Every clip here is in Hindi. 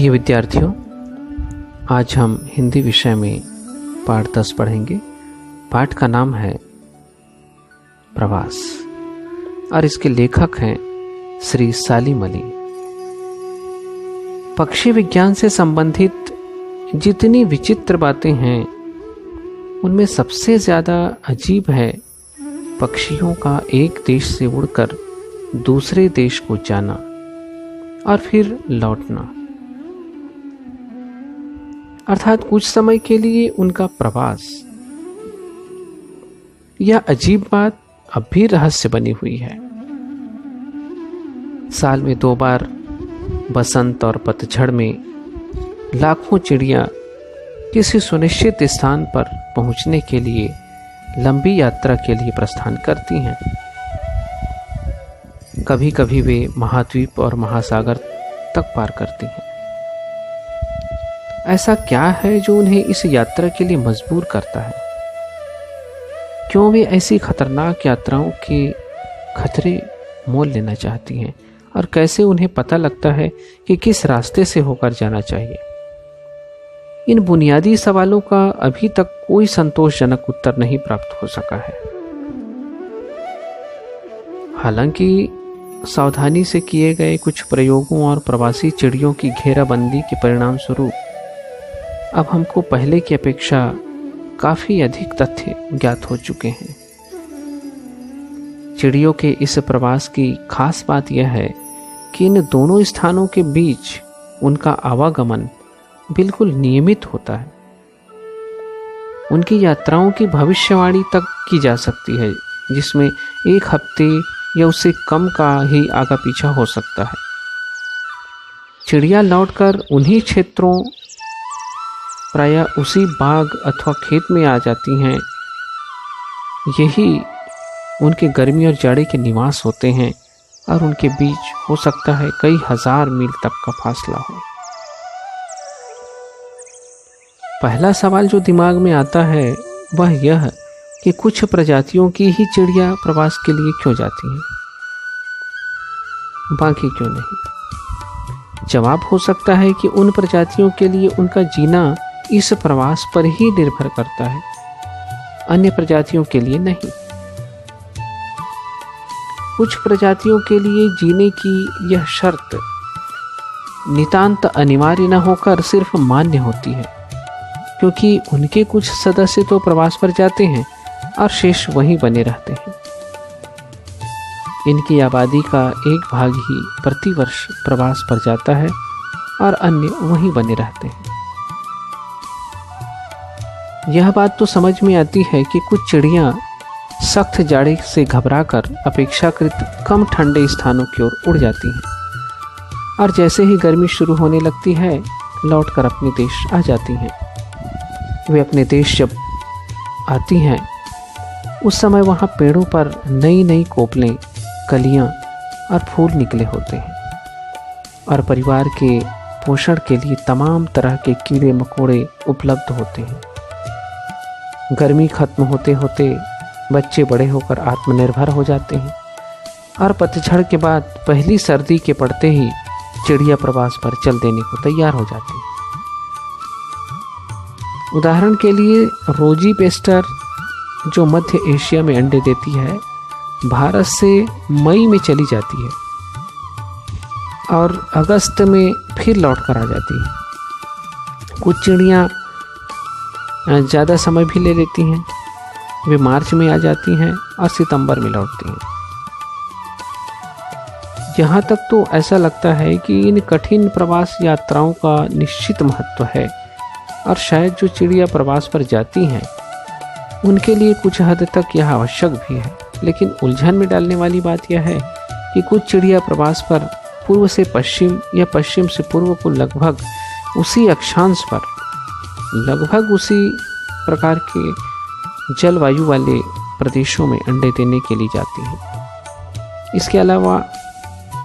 प्रिय विद्यार्थियों, आज हम हिंदी विषय में पाठ 10 पढ़ेंगे। पाठ का नाम है प्रवास और इसके लेखक हैं श्री सालिम अली। पक्षी विज्ञान से संबंधित जितनी विचित्र बातें हैं उनमें सबसे ज़्यादा अजीब है पक्षियों का एक देश से उड़कर दूसरे देश को जाना और फिर लौटना, अर्थात कुछ समय के लिए उनका प्रवास। यह अजीब बात अब भी रहस्य बनी हुई है। साल में 2 बार बसंत और पतझड़ में लाखों चिड़िया किसी सुनिश्चित स्थान पर पहुंचने के लिए लंबी यात्रा के लिए प्रस्थान करती हैं। कभी कभी वे महाद्वीप और महासागर तक पार करती हैं। ऐसा क्या है जो उन्हें इस यात्रा के लिए मजबूर करता है? क्यों वे ऐसी खतरनाक यात्राओं के खतरे मोल लेना चाहती हैं और कैसे उन्हें पता लगता है कि किस रास्ते से होकर जाना चाहिए? इन बुनियादी सवालों का अभी तक कोई संतोषजनक उत्तर नहीं प्राप्त हो सका है। हालांकि सावधानी से किए गए कुछ प्रयोगों और प्रवासी चिड़ियों की घेराबंदी के परिणाम स्वरूप अब हमको पहले की अपेक्षा काफ़ी अधिक तथ्य ज्ञात हो चुके हैं। चिड़ियों के इस प्रवास की खास बात यह है कि इन दोनों स्थानों के बीच उनका आवागमन बिल्कुल नियमित होता है। उनकी यात्राओं की भविष्यवाणी तक की जा सकती है, जिसमें 1 हफ्ते या उससे कम का ही आगा पीछा हो सकता है। चिड़िया लौटकर उन्हीं क्षेत्रों, प्रायः उसी बाग अथवा खेत में आ जाती हैं। यही उनके गर्मी और जाड़े के निवास होते हैं और उनके बीच हो सकता है कई हजार मील तक का फासला हो। पहला सवाल जो दिमाग में आता है वह यह कि कुछ प्रजातियों की ही चिड़िया प्रवास के लिए क्यों जाती हैं, बाकी क्यों नहीं? जवाब हो सकता है कि उन प्रजातियों के लिए उनका जीना इस प्रवास पर ही निर्भर करता है, अन्य प्रजातियों के लिए नहीं। कुछ प्रजातियों के लिए जीने की यह शर्त नितांत अनिवार्य न होकर सिर्फ मान्य होती है, क्योंकि उनके कुछ सदस्य तो प्रवास पर जाते हैं और शेष वहीं बने रहते हैं। इनकी आबादी का एक भाग ही प्रतिवर्ष प्रवास पर जाता है और अन्य वहीं बने रहते हैं। यह बात तो समझ में आती है कि कुछ चिड़ियाँ सख्त जाड़े से घबराकर अपेक्षाकृत कम ठंडे स्थानों की ओर उड़ जाती हैं और जैसे ही गर्मी शुरू होने लगती है लौटकर अपने देश आ जाती हैं। वे अपने देश जब आती हैं उस समय वहाँ पेड़ों पर नई नई कोपलें, कलियाँ और फूल निकले होते हैं और परिवार के पोषण के लिए तमाम तरह के कीड़े मकोड़े उपलब्ध होते हैं। गर्मी खत्म होते होते बच्चे बड़े होकर आत्मनिर्भर हो जाते हैं और पतझड़ के बाद पहली सर्दी के पड़ते ही चिड़िया प्रवास पर चल देने को तैयार हो जाती है। उदाहरण के लिए रोजी पेस्टर जो मध्य एशिया में अंडे देती है, भारत से मई में चली जाती है और अगस्त में फिर लौट कर आ जाती है। कुछ चिड़ियाँ ज़्यादा समय भी ले लेती हैं, वे मार्च में आ जाती हैं और सितंबर में लौटती हैं। यहाँ तक तो ऐसा लगता है कि इन कठिन प्रवास यात्राओं का निश्चित महत्व है और शायद जो चिड़िया प्रवास पर जाती हैं उनके लिए कुछ हद तक यह आवश्यक भी है। लेकिन उलझन में डालने वाली बात यह है कि कुछ चिड़िया प्रवास पर पूर्व से पश्चिम या पश्चिम से पूर्व को लगभग उसी अक्षांश पर, लगभग उसी प्रकार के जलवायु वाले प्रदेशों में अंडे देने के लिए जाती हैं। इसके अलावा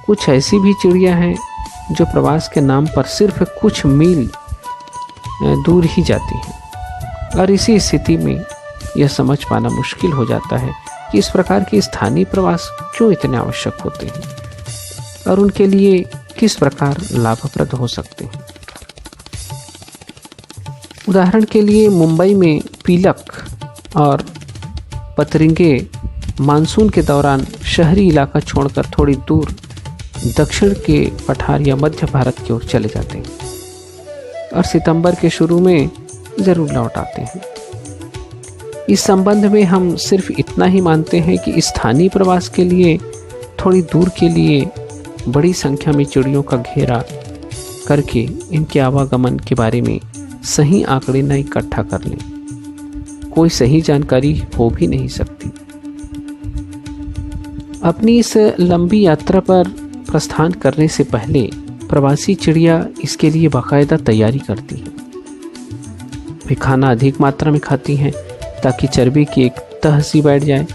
कुछ ऐसी भी चिड़िया हैं जो प्रवास के नाम पर सिर्फ कुछ मील दूर ही जाती हैं और इसी स्थिति में यह समझ पाना मुश्किल हो जाता है कि इस प्रकार के स्थानीय प्रवास क्यों इतने आवश्यक होते हैं और उनके लिए किस प्रकार लाभप्रद हो सकते हैं। उदाहरण के लिए मुंबई में पीलक और पतरिंगे मानसून के दौरान शहरी इलाका छोड़कर थोड़ी दूर दक्षिण के पठार या मध्य भारत की ओर चले जाते हैं और सितंबर के शुरू में ज़रूर लौट आते हैं। इस संबंध में हम सिर्फ इतना ही मानते हैं कि स्थानीय प्रवास के लिए थोड़ी दूर के लिए बड़ी संख्या में चिड़ियों का घेरा करके इनके आवागमन के बारे में सही आंकड़े न इकट्ठा कर लें। कोई सही जानकारी हो भी नहीं सकती। अपनी इस लंबी यात्रा पर प्रस्थान करने से पहले प्रवासी चिड़िया इसके लिए बाकायदा तैयारी करती हैं। वे खाना अधिक मात्रा में खाती हैं ताकि चर्बी की एक तह सी बैठ जाए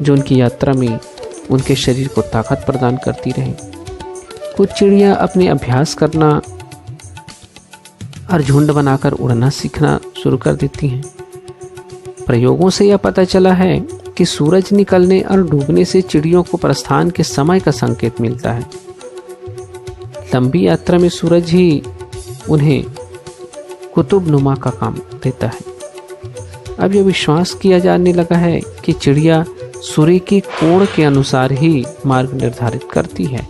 जो उनकी यात्रा में उनके शरीर को ताकत प्रदान करती रहे। कुछ चिड़िया अपने अभ्यास करना और झुंड बनाकर उड़ना सीखना शुरू कर देती हैं। प्रयोगों से यह पता चला है कि सूरज निकलने और डूबने से चिड़ियों को प्रस्थान के समय का संकेत मिलता है। लंबी यात्रा में सूरज ही उन्हें कुतुबनुमा का काम देता है। अब यह विश्वास किया जाने लगा है कि चिड़िया सूर्य के कोण के अनुसार ही मार्ग निर्धारित करती है।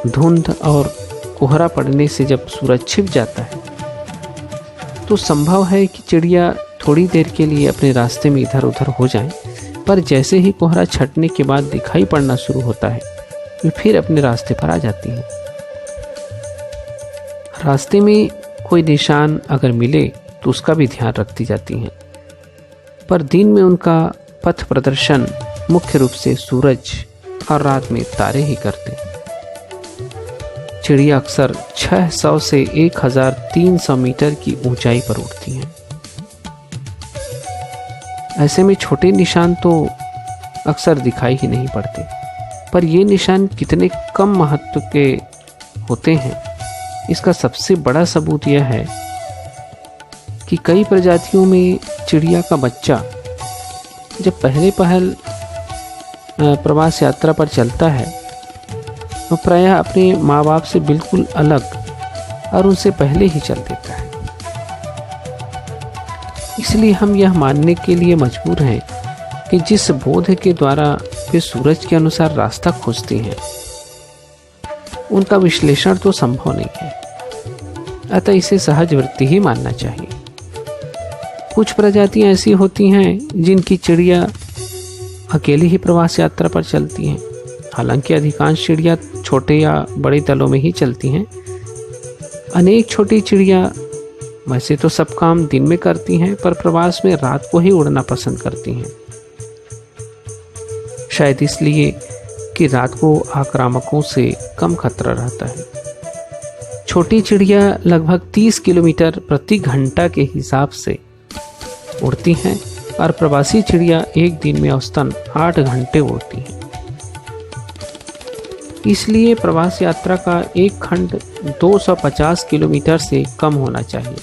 धुंध और कोहरा पड़ने से जब सूरज छिप जाता है तो संभव है कि चिड़िया थोड़ी देर के लिए अपने रास्ते में इधर उधर हो जाएं, पर जैसे ही कोहरा छटने के बाद दिखाई पड़ना शुरू होता है वे फिर अपने रास्ते पर आ जाती हैं। रास्ते में कोई निशान अगर मिले तो उसका भी ध्यान रखती जाती हैं, पर दिन में उनका पथ प्रदर्शन मुख्य रूप से सूरज और रात में तारे ही करते हैं। चिड़िया अक्सर 600 से 1300 मीटर की ऊंचाई पर उड़ती हैं। ऐसे में छोटे निशान तो अक्सर दिखाई ही नहीं पड़ते, पर ये निशान कितने कम महत्व के होते हैं इसका सबसे बड़ा सबूत यह है कि कई प्रजातियों में चिड़िया का बच्चा जब पहले पहल प्रवास यात्रा पर चलता है तो प्रायः अपने माँ बाप से बिल्कुल अलग और उनसे पहले ही चल देता है। इसलिए हम यह मानने के लिए मजबूर हैं कि जिस बोध के द्वारा वे सूरज के अनुसार रास्ता खोजते हैं उनका विश्लेषण तो संभव नहीं है, अतः इसे सहज वृत्ति ही मानना चाहिए। कुछ प्रजातियां ऐसी होती हैं जिनकी चिड़िया अकेले ही प्रवास यात्रा पर चलती हैं। हालांकि अधिकांश चिड़िया छोटे या बड़े दलों में ही चलती हैं। अनेक छोटी चिड़िया वैसे तो सब काम दिन में करती हैं, पर प्रवास में रात को ही उड़ना पसंद करती हैं। शायद इसलिए कि रात को आक्रामकों से कम खतरा रहता है। छोटी चिड़िया लगभग 30 किलोमीटर प्रति घंटा के हिसाब से उड़ती हैं और प्रवासी चिड़िया एक दिन में औसतन 8 घंटे उड़ती हैं। इसलिए प्रवास यात्रा का एक खंड 250 किलोमीटर से कम होना चाहिए।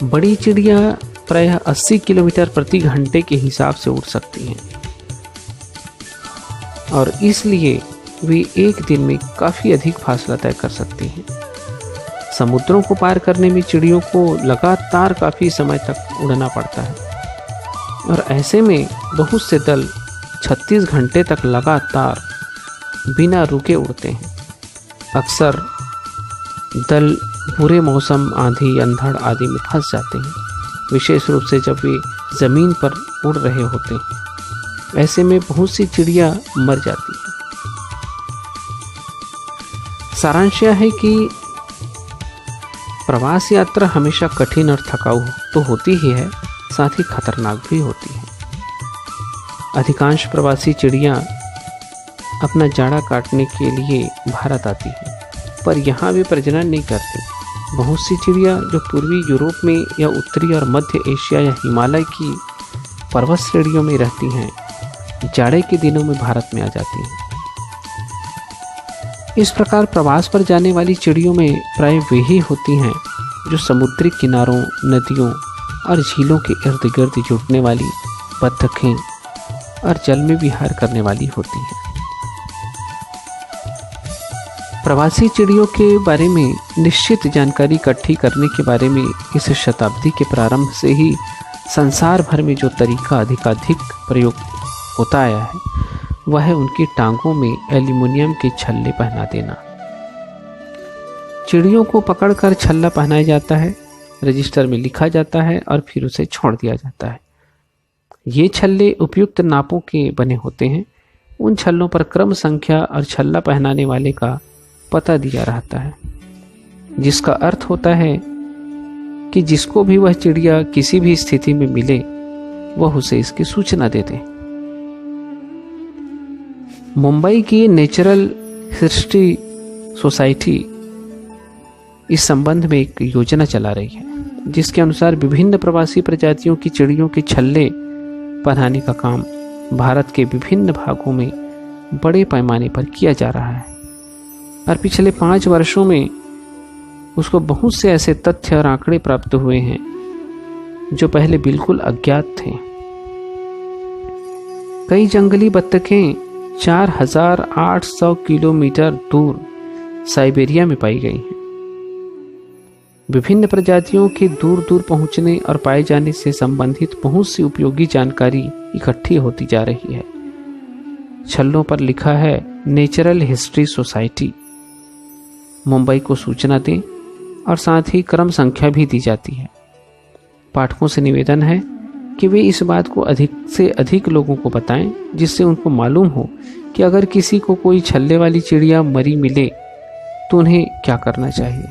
बड़ी चिड़िया प्रायः 80 किलोमीटर प्रति घंटे के हिसाब से उड़ सकती हैं और इसलिए वे एक दिन में काफ़ी अधिक फासला तय कर सकती हैं। समुद्रों को पार करने में चिड़ियों को लगातार काफ़ी समय तक उड़ना पड़ता है और ऐसे में बहुत से दल 36 घंटे तक लगातार बिना रुके उड़ते हैं। अक्सर दल बुरे मौसम, आंधी, अंधड़ आदि में फंस जाते हैं, विशेष रूप से जब वे ज़मीन पर उड़ रहे होते हैं। ऐसे में बहुत सी चिड़िया मर जाती हैं। सारांश यह है कि प्रवास यात्रा हमेशा कठिन और थकाऊ तो होती ही है, साथ ही खतरनाक भी होती है। अधिकांश प्रवासी चिड़िया अपना जाड़ा काटने के लिए भारत आती है, पर यहाँ वे प्रजनन नहीं करती। बहुत सी चिड़िया जो पूर्वी यूरोप में या उत्तरी और मध्य एशिया या हिमालय की पर्वत श्रेणियों में रहती हैं, जाड़े के दिनों में भारत में आ जाती हैं। इस प्रकार प्रवास पर जाने वाली चिड़ियों में प्राय वे ही होती हैं जो समुद्री किनारों, नदियों और झीलों के इर्द गिर्द जुटने वाली बत्तखें और जल में विहार करने वाली होती हैं। प्रवासी चिड़ियों के बारे में निश्चित जानकारी इकट्ठी करने के बारे में इस शताब्दी के प्रारंभ से ही संसार भर में जो तरीका अधिकाधिक प्रयोग होता आया है वह है उनकी टांगों में एल्युमिनियम के छल्ले पहना देना। चिड़ियों को पकड़कर छल्ला पहनाया जाता है, रजिस्टर में लिखा जाता है और फिर उसे छोड़ दिया जाता है। ये छल्ले उपयुक्त नापों के बने होते हैं। उन छल्लों पर क्रम संख्या और छल्ला पहनाने वाले का पता दिया रहता है, जिसका अर्थ होता है कि जिसको भी वह चिड़िया किसी भी स्थिति में मिले वह उसे इसकी सूचना दे दे। मुंबई की नेचुरल हिस्ट्री सोसाइटी इस संबंध में एक योजना चला रही है, जिसके अनुसार विभिन्न प्रवासी प्रजातियों की चिड़ियों के छल्ले पहनाने का काम भारत के विभिन्न भागों में बड़े पैमाने पर किया जा रहा है और पिछले 5 वर्षों में उसको बहुत से ऐसे तथ्य और आंकड़े प्राप्त हुए हैं जो पहले बिल्कुल अज्ञात थे। कई जंगली बत्तखें 4800 किलोमीटर दूर साइबेरिया में पाई गई हैं। विभिन्न प्रजातियों के दूर दूर पहुंचने और पाए जाने से संबंधित बहुत सी उपयोगी जानकारी इकट्ठी होती जा रही है। छल्लों पर लिखा है नेचुरल हिस्ट्री सोसाइटी। मुंबई को सूचना दें और साथ ही क्रम संख्या भी दी जाती है। पाठकों से निवेदन है कि वे इस बात को अधिक से अधिक लोगों को बताएं, जिससे उनको मालूम हो कि अगर किसी को कोई छल्ले वाली चिड़िया मरी मिले तो उन्हें क्या करना चाहिए।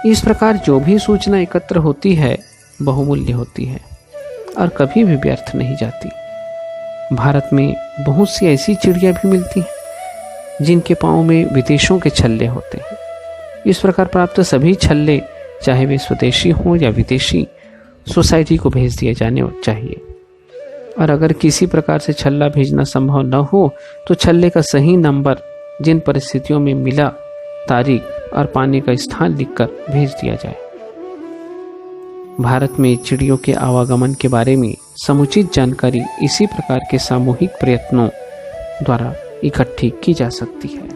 इस प्रकार जो भी सूचना एकत्र होती है बहुमूल्य होती है और कभी भी व्यर्थ नहीं जाती। भारत में बहुत सी ऐसी चिड़िया भी मिलती हैं जिनके पाँव में विदेशों के छल्ले होते हैं। इस प्रकार प्राप्त सभी छल्ले, चाहे वे स्वदेशी हों या विदेशी, सोसाइटी को भेज दिए जाने चाहिए। और अगर किसी प्रकार से छल्ला भेजना संभव न हो तो छल्ले का सही नंबर, जिन परिस्थितियों में मिला, तारीख और पाने का स्थान लिखकर भेज दिया जाए। भारत में चिड़ियों के आवागमन के बारे में समुचित जानकारी इसी प्रकार के सामूहिक प्रयत्नों द्वारा इकट्ठी की जा सकती है।